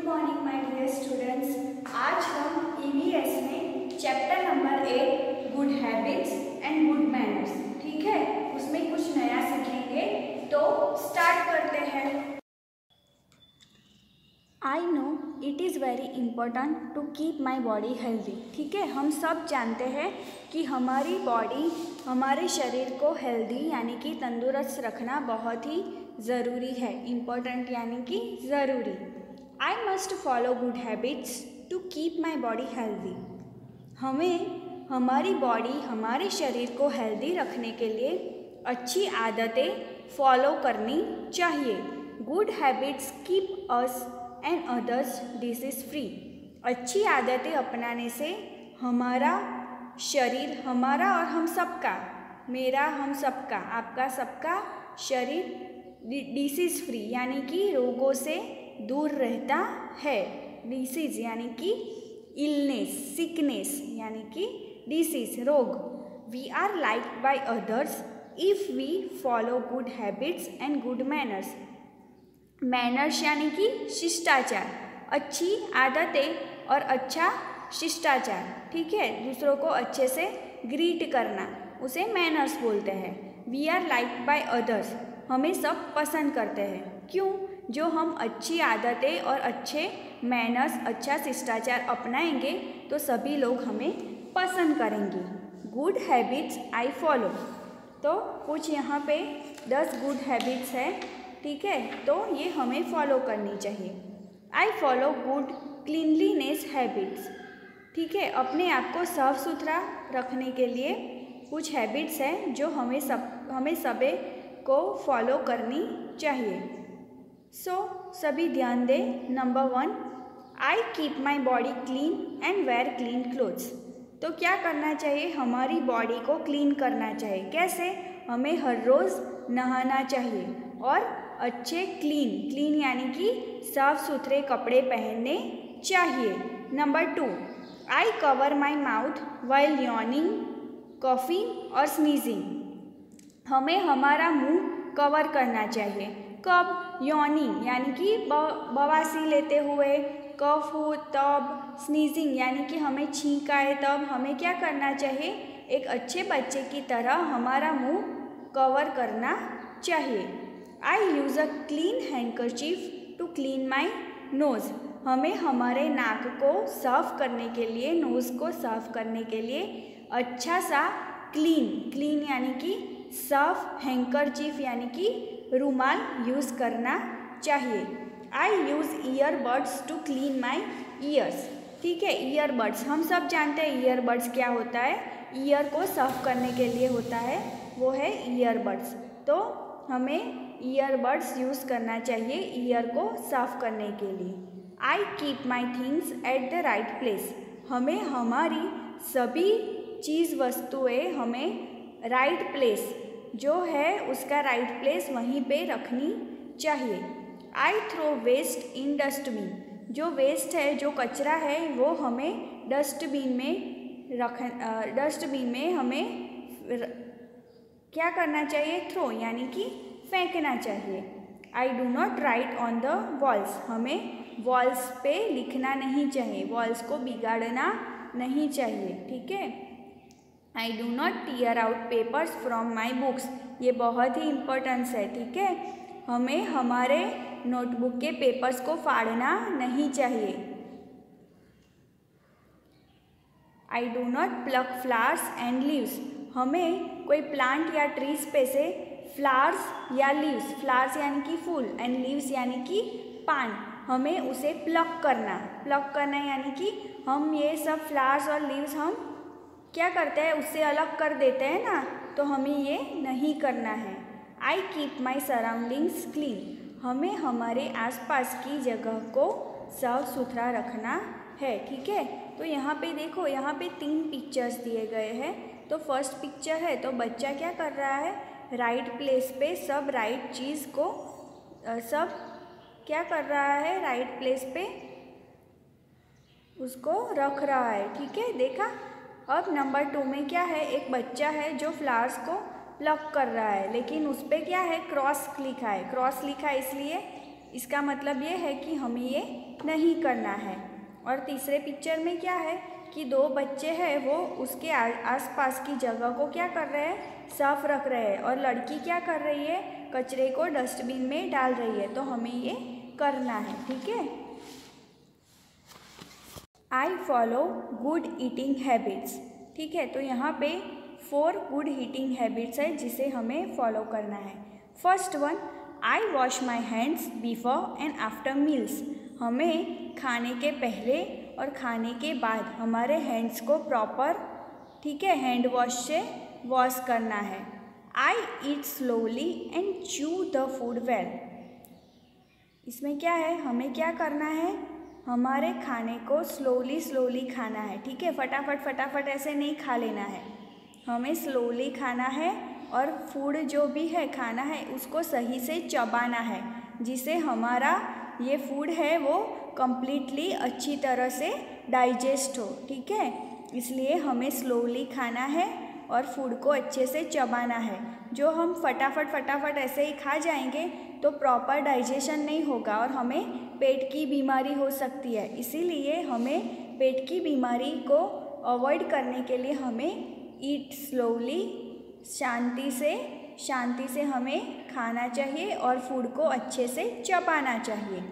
Morning my dear students. आज हम EVS में chapter number 8 good habits and good manners, ठीक है, उसमें कुछ नया सीखेंगे। तो स्टार्ट करते हैं। I know it is very important to keep my body healthy. ठीक है, हम सब जानते हैं कि हमारी बॉडी, हमारे शरीर को हेल्दी यानी कि तंदुरुस्त रखना बहुत ही ज़रूरी है। इम्पोर्टेंट यानी कि ज़रूरी। I must follow good habits to keep my body healthy. हमें हमारी बॉडी, हमारे शरीर को हेल्दी रखने के लिए अच्छी आदतें फॉलो करनी चाहिए। Good habits keep us and others disease free. अच्छी आदतें अपनाने से हमारा शरीर, हमारा और हम सबका, मेरा, हम सबका, आपका, सबका शरीर डिसीज फ्री यानी कि रोगों से दूर रहता है। डिसीज यानी कि इलनेस, सिकनेस यानी कि डिसीज, रोग। We are liked by others if we follow good habits and good manners. Manners यानी कि शिष्टाचार, अच्छी आदतें और अच्छा शिष्टाचार। ठीक है, दूसरों को अच्छे से ग्रीट करना, उसे मैनर्स बोलते हैं। We are liked by others, हमें सब पसंद करते हैं। क्यों? जो हम अच्छी आदतें और अच्छे मैनर्स, अच्छा शिष्टाचार अपनाएंगे तो सभी लोग हमें पसंद करेंगे। गुड हैबिट्स आई फॉलो, तो कुछ यहाँ पे 10 गुड हैबिट्स है। ठीक है, तो ये हमें फॉलो करनी चाहिए। I follow good cleanliness habits. ठीक है, अपने आप को साफ सुथरा रखने के लिए कुछ हैबिट्स हैं जो हमें सभी को फॉलो करनी चाहिए। सभी ध्यान दें। Number 1, I keep my body clean and where clean clothes. तो क्या करना चाहिए? हमारी बॉडी को क्लीन करना चाहिए। कैसे? हमें हर रोज़ नहाना चाहिए और अच्छे क्लीन यानी कि साफ सुथरे कपड़े पहनने चाहिए। Number 2, I cover my mouth while yawning, coughing और स्नीजिंग। हमें हमारा मुंह कवर करना चाहिए। कब? यॉर्निंग यानी कि बवासीर लेते हुए, कफ हो तब, स्नीजिंग यानी कि हमें छींक आए तब हमें क्या करना चाहिए? एक अच्छे बच्चे की तरह हमारा मुंह कवर करना चाहिए। I use a clean handkerchief to clean my nose. हमें हमारे नाक को साफ करने के लिए, नोज़ को साफ करने के लिए अच्छा सा क्लीन यानी कि साफ, हैंकरचीफ यानी कि रुमाल यूज़ करना चाहिए। I use earbuds to clean my ears. ठीक है, ईयरबड्स, हम सब जानते हैं ईयरबड्स क्या होता है। ईयर को साफ करने के लिए होता है, वो है ईयरबड्स। तो हमें ईयरबड्स यूज़ करना चाहिए ईयर को साफ करने के लिए। I keep my things at the right place. हमें हमारी सभी चीज़, वस्तुएं हमें राइट प्लेस जो है उसका राइट प्लेस वहीं पे रखनी चाहिए। I throw waste in dustbin. जो वेस्ट है, जो कचरा है, वो हमें डस्टबिन में हमें क्या करना चाहिए? थ्रो यानी कि फेंकना चाहिए। I do not right on the walls. हमें वॉल्स पे लिखना नहीं चाहिए, वॉल्स को बिगाड़ना नहीं चाहिए। ठीक है। I do not tier out papers from my books. ये बहुत ही इम्पोर्टेंस है। ठीक है, हमें हमारे नोटबुक के पेपर्स को फाड़ना नहीं चाहिए। I do not plug flowers and leaves. हमें कोई प्लांट या ट्रीज पे से फ्लावर्स या लीव्स, फ्लावर्स यानी कि फूल एंड लीव्स यानी कि पान, हमें उसे प्लक करना यानी कि हम ये सब फ्लावर्स और लीव्स हम क्या करते हैं? उससे अलग कर देते हैं ना, तो हमें ये नहीं करना है। I keep my surroundings clean. हमें हमारे आसपास की जगह को साफ सुथरा रखना है। ठीक है, तो यहाँ पे देखो, यहाँ पे 3 पिक्चर्स दिए गए हैं। तो फर्स्ट पिक्चर है, तो बच्चा क्या कर रहा है? राइट प्लेस पे सब राइट चीज़ को सब क्या कर रहा है? राइट प्लेस पे उसको रख रहा है। ठीक है, देखा। अब नंबर 2 में क्या है? एक बच्चा है जो फ्लावर्स को प्लक कर रहा है, लेकिन उस पर क्या है? क्रॉस लिखा है। क्रॉस लिखा है इसलिए इसका मतलब ये है कि हमें ये नहीं करना है। और तीसरे पिक्चर में क्या है कि दो बच्चे हैं, वो उसके आसपास की जगह को क्या कर रहे हैं, साफ रख रहे हैं, और लड़की क्या कर रही है, कचरे को डस्टबिन में डाल रही है। तो हमें ये करना है, ठीक है। I follow good eating habits, ठीक है। तो यहाँ पे 4 गुड ईटिंग हैबिट्स है जिसे हमें फॉलो करना है। First one, I wash my hands before and after meals. हमें खाने के पहले और खाने के बाद हमारे हैंड्स को प्रॉपर, ठीक है, हैंड वॉश से वॉश करना है। I eat slowly and chew the food well. इसमें क्या है, हमें क्या करना है, हमारे खाने को स्लोली खाना है, ठीक है। फटाफट ऐसे नहीं खा लेना है, हमें स्लोली खाना है। और फूड जो भी है, खाना है, उसको सही से चबाना है, जिससे हमारा ये फूड है वो कम्प्लीटली अच्छी तरह से डाइजेस्ट हो, ठीक है। इसलिए हमें स्लोली खाना है और फूड को अच्छे से चबाना है। जो हम फटाफट ऐसे ही खा जाएंगे तो प्रॉपर डाइजेशन नहीं होगा और हमें पेट की बीमारी हो सकती है। इसीलिए हमें पेट की बीमारी को अवॉइड करने के लिए हमें ईट स्लोली, शांति से हमें खाना चाहिए और फूड को अच्छे से चबाना चाहिए।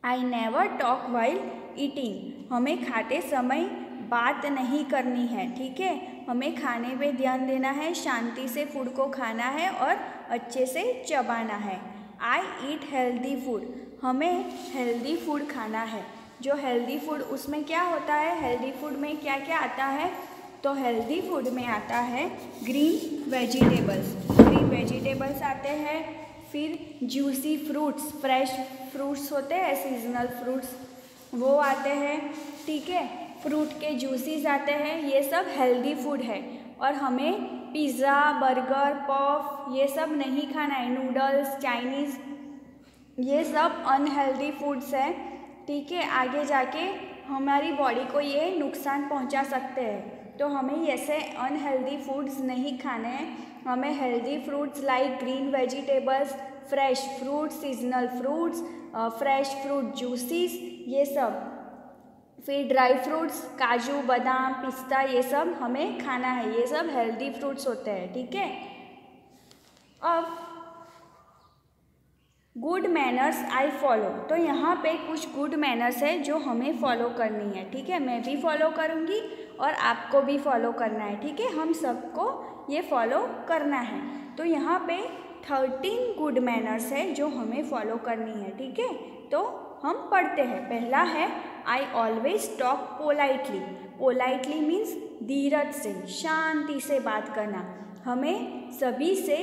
I never talk while eating. हमें खाते समय बात नहीं करनी है, ठीक है। हमें खाने पे ध्यान देना है, शांति से फूड को खाना है और अच्छे से चबाना है। I eat healthy food. हमें हेल्दी फूड खाना है। जो हेल्दी फूड, उसमें क्या होता है, हेल्दी फूड में क्या क्या आता है, तो हेल्दी फूड में आता है ग्रीन वेजिटेबल्स आते हैं, फिर जूसी फ्रूट्स, फ्रेश फ्रूट्स होते हैं, सीजनल फ्रूट्स वो आते हैं, ठीक है। फ्रूट के जूसीज आते हैं, ये सब हेल्दी फूड है। और हमें पिज़्ज़ा, बर्गर, पफ ये सब नहीं खाना है, नूडल्स, चाइनीज़, ये सब अनहेल्दी फूड्स हैं, ठीक है। आगे जाके हमारी बॉडी को ये नुकसान पहुंचा सकते हैं। तो हमें ऐसे अनहेल्दी फूड्स नहीं खाने हैं। हमें healthy fruits like green vegetables, fresh fruits, seasonal fruits, fresh fruit juices, ये सब, फिर ड्राई फ्रूट्स, काजू, बादाम, पिस्ता, ये सब हमें खाना है। ये सब हेल्दी फ्रूट्स होते हैं, ठीक है। अब गुड मैनर्स आई फॉलो। तो यहाँ पे कुछ गुड मैनर्स है जो हमें फॉलो करनी है, ठीक है। मैं भी फॉलो करूँगी और आपको भी फॉलो करना है, ठीक है। हम सबको ये फॉलो करना है। तो यहाँ पे 13 गुड मैनर्स है जो हमें फॉलो करनी है, ठीक है। तो हम पढ़ते हैं। पहला है I always talk politely. Politely means धीरज से, शांति से बात करना। हमें सभी से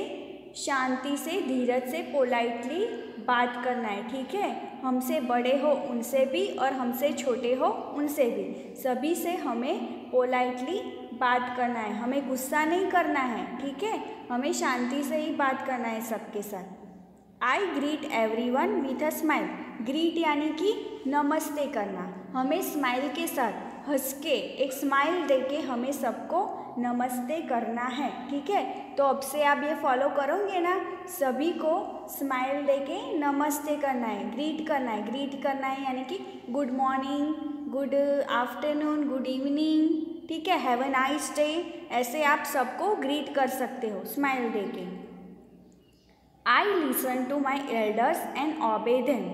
शांति से, धीरज से, पोलाइटली बात करना है, ठीक है। हमसे बड़े हो उनसे भी और हमसे छोटे हो उनसे भी, सभी से हमें पोलाइटली बात करना है। हमें गुस्सा नहीं करना है, ठीक है। हमें शांति से ही बात करना है सबके साथ। I greet everyone with a smile. Greet यानी कि नमस्ते करना। हमें स्माइल के साथ, हंस के, एक स्माइल देके हमें सबको नमस्ते करना है, ठीक है। तो अब से आप ये फॉलो करोगे ना, सभी को स्माइल देके नमस्ते करना है, ग्रीट करना है। ग्रीट करना है यानी कि good morning, good afternoon, good evening, ठीक है, हैव अ नाइस डे, ऐसे आप सबको ग्रीट कर सकते हो स्माइल देके। I listen to my elders and obey them,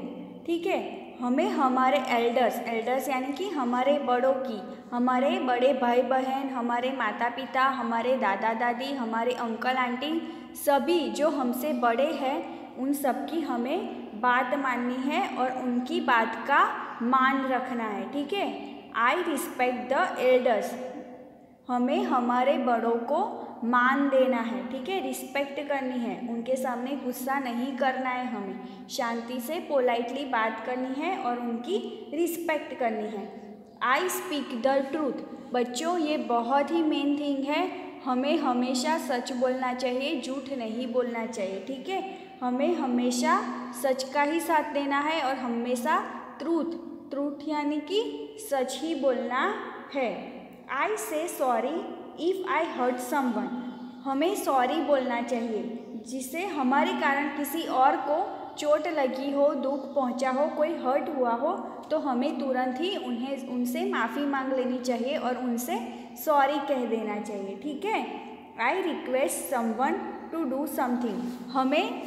ठीक है। हमें हमारे एल्डर्स यानी कि हमारे बड़ों की, हमारे बड़े भाई बहन, हमारे माता पिता, हमारे दादा दादी, हमारे अंकल आंटी, सभी जो हमसे बड़े हैं उन सब की हमें बात माननी है और उनकी बात का मान रखना है, ठीक है। I respect the elders. हमें हमारे बड़ों को मान देना है, ठीक है, रिस्पेक्ट करनी है, उनके सामने गुस्सा नहीं करना है, हमें शांति से पोलाइटली बात करनी है और उनकी रिस्पेक्ट करनी है। I speak the truth. बच्चों, ये बहुत ही मेन थिंग है, हमें हमेशा सच बोलना चाहिए, झूठ नहीं बोलना चाहिए, ठीक है। हमें हमेशा सच का ही साथ देना है और हमेशा ट्रूथ यानी कि सच ही बोलना है। I say sorry if I hurt someone. हमें सॉरी बोलना चाहिए जिससे हमारे कारण किसी और को चोट लगी हो, दुख पहुंचा हो, कोई हर्ट हुआ हो, तो हमें तुरंत ही उनसे माफ़ी मांग लेनी चाहिए और उनसे सॉरी कह देना चाहिए, ठीक है। I request someone to do something, हमें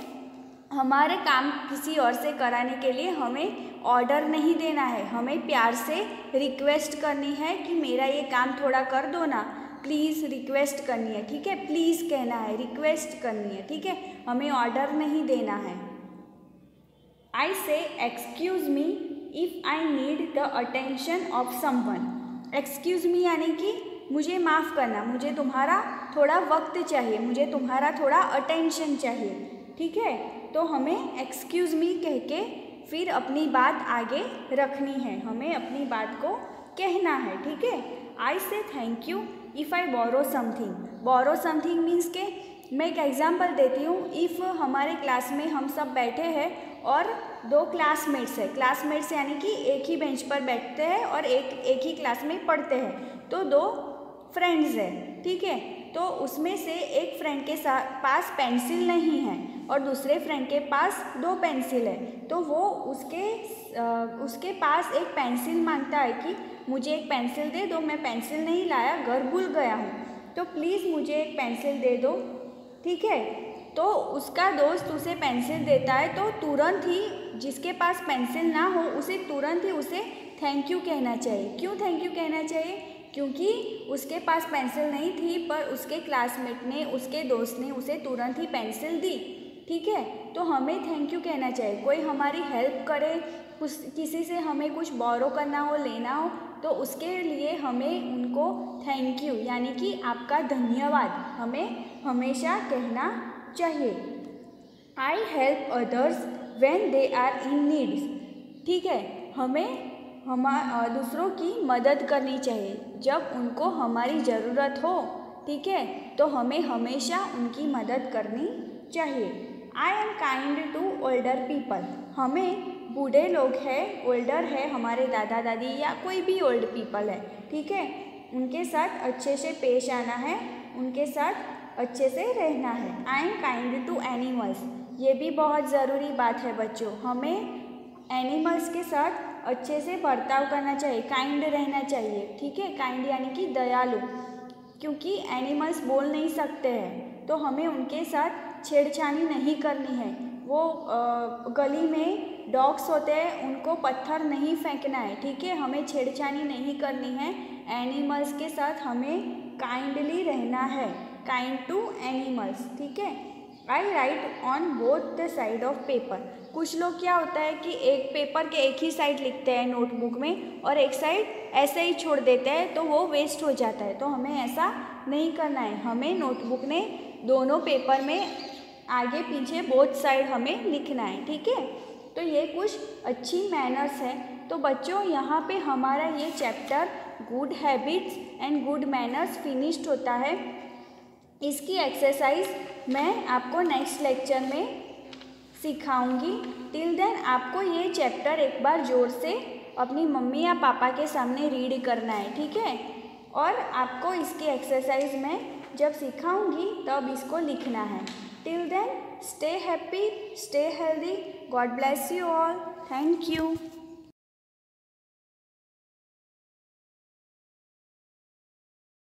हमारे काम किसी और से कराने के लिए हमें ऑर्डर नहीं देना है, हमें प्यार से रिक्वेस्ट करनी है कि मेरा ये काम थोड़ा कर दो ना, प्लीज़ रिक्वेस्ट करनी है, ठीक है। प्लीज़ कहना है, रिक्वेस्ट करनी है, ठीक है, हमें ऑर्डर नहीं देना है। आई से excuse me if I need the attention of someone. Excuse me यानी कि मुझे माफ़ करना, मुझे तुम्हारा थोड़ा वक्त चाहिए, मुझे तुम्हारा थोड़ा अटेंशन चाहिए, ठीक है। तो हमें एक्सक्यूज़ मी कह के फिर अपनी बात आगे रखनी है, हमें अपनी बात को कहना है, ठीक है। I say thank you if I borrow something. Borrow something means के मैं एक एग्जांपल देती हूँ। इफ़ हमारे क्लास में हम सब बैठे हैं और दो क्लासमेट्स है, क्लासमेट्स यानी कि एक ही बेंच पर बैठते हैं और एक ही क्लास में पढ़ते हैं, तो दो फ्रेंड्स हैं, ठीक है। तो उसमें से एक फ्रेंड के पास पेंसिल नहीं है और दूसरे फ्रेंड के पास दो पेंसिल है, तो वो उसके पास एक पेंसिल मांगता है कि मुझे एक पेंसिल दे दो, मैं पेंसिल नहीं लाया, घर भूल गया हूँ, तो प्लीज़ मुझे एक पेंसिल दे दो, ठीक है। तो उसका दोस्त उसे पेंसिल देता है, तो तुरंत ही जिसके पास पेंसिल ना हो उसे तुरंत ही उसे थैंक यू कहना चाहिए। क्यों थैंक यू कहना चाहिए? क्योंकि उसके पास पेंसिल नहीं थी पर उसके क्लासमेट ने, उसके दोस्त ने उसे तुरंत ही पेंसिल दी, ठीक है। तो हमें थैंक यू कहना चाहिए। कोई हमारी हेल्प करे, किसी से हमें कुछ बोरो करना हो, लेना हो, तो उसके लिए हमें उनको थैंक यू यानी कि आपका धन्यवाद हमें हमेशा कहना चाहिए। I help others when they are in needs, ठीक है। हमें दूसरों की मदद करनी चाहिए जब उनको हमारी ज़रूरत हो, ठीक है, तो हमें हमेशा उनकी मदद करनी चाहिए। I am kind to older people, हमें बूढ़े लोग हैं, ओल्डर है, हमारे दादा दादी या कोई भी ओल्ड पीपल है, ठीक है, उनके साथ अच्छे से पेश आना है, उनके साथ अच्छे से रहना है। I am kind to animals, ये भी बहुत ज़रूरी बात है बच्चों, हमें एनिमल्स के साथ अच्छे से बर्ताव करना चाहिए, काइंड रहना चाहिए, ठीक है। काइंड यानी कि दयालु, क्योंकि एनिमल्स बोल नहीं सकते हैं, तो हमें उनके साथ छेड़छानी नहीं करनी है। वो गली में डॉग्स होते हैं, उनको पत्थर नहीं फेंकना है, ठीक है, हमें छेड़छानी नहीं करनी है। एनिमल्स के साथ हमें काइंडली रहना है, काइंड टू एनिमल्स, ठीक है। I write on both the side of paper, कुछ लोग क्या होता है कि एक पेपर के एक ही साइड लिखते हैं नोटबुक में और एक साइड ऐसे ही छोड़ देते हैं, तो वो वेस्ट हो जाता है, तो हमें ऐसा नहीं करना है। हमें नोटबुक में दोनों पेपर में आगे पीछे बोथ साइड हमें लिखना है, ठीक है। तो ये कुछ अच्छी मैनर्स है। तो बच्चों यहाँ पे हमारा ये chapter good habits and good manners finished होता है। इसकी एक्सरसाइज मैं आपको नेक्स्ट लेक्चर में सिखाऊंगी। टिल देन आपको ये चैप्टर एक बार जोर से अपनी मम्मी या पापा के सामने रीड करना है, ठीक है। और आपको इसकी एक्सरसाइज मैं जब सिखाऊंगी तब इसको लिखना है। Till then stay happy, stay healthy, God bless you all, thank you.